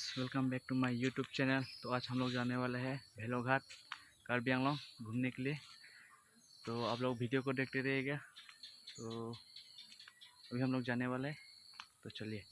Guys, welcome back to my YouTube channel. तो आज हम लोग जाने वाले हैं भेलोघाट कार्बी आंगलोंग घूमने के लिए। तो आप लोग वीडियो को देखते रहिएगा। तो अभी हम लोग जाने वाले हैं, तो चलिए।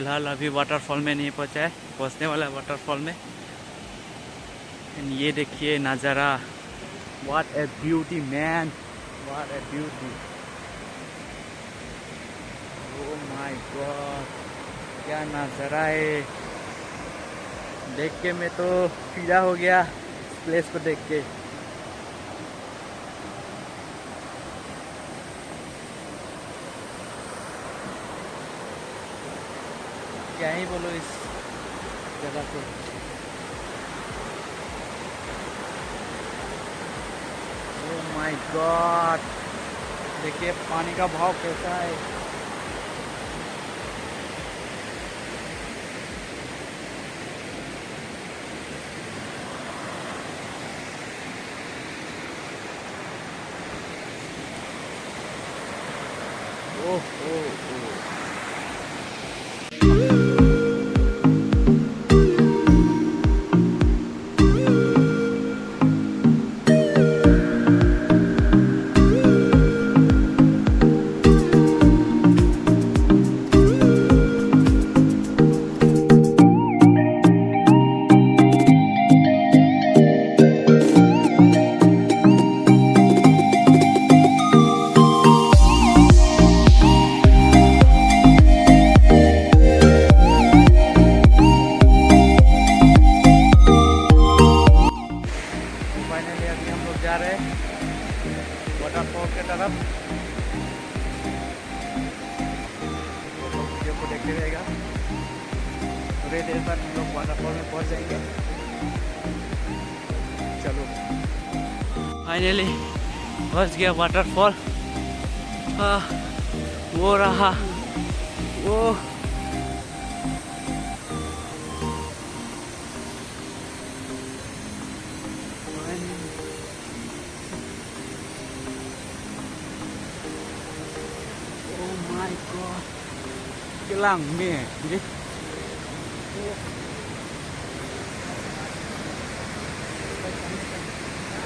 फिलहाल अभी वाटरफॉल में नहीं पहुंचा है, पहुंचने वाला है वाटरफॉल में। ये देखिए नज़ारा, what A beauty man, what A beauty. Oh my God, क्या नज़ारा है। देख के मैं तो फिदा हो गया इस प्लेस को देख के। क्या ही बोलो इस जगह को। ओह माय गॉड, देखिए पानी का भाव कैसा है। ओह ओह ओह, जा रहे हैं वाटरफॉल के तरफ। वीडियो को देखते रहेगा, थोड़ी देर बाद हम लोग वाटरफॉल में पहुंच जाएंगे। चलो फाइनली पहुंच गया वाटरफॉल। वो रहा वो, my god, cái làng mẹ gì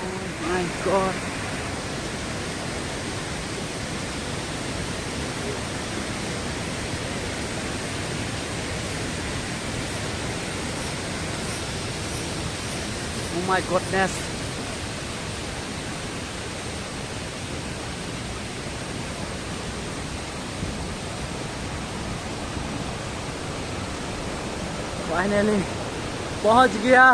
oh my god, oh my goodness. Finally पहुंच गया।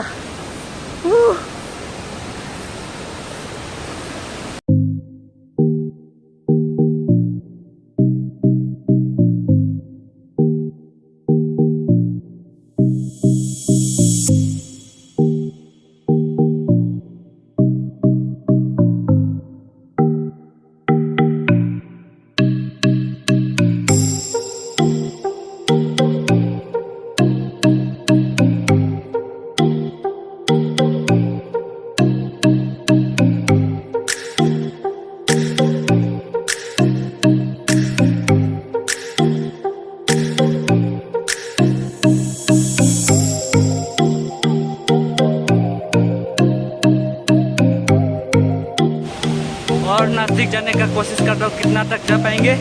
और नजदीक जाने का कोशिश कर रहा हूँ, कितना तक जा पाएंगे।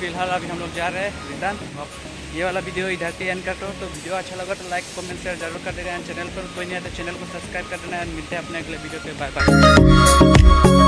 फिलहाल अभी हम लोग जा रहे हैं रिटर्न। अब ये वाला वीडियो इधर से एंड करता हूँ। तो वीडियो अच्छा लगा तो लाइक कमेंट शेयर जरूर कर देना। चैनल पर कोई नहीं है तो चैनल को सब्सक्राइब कर देना। मिलते हैं अपने अगले वीडियो पे। Bye bye.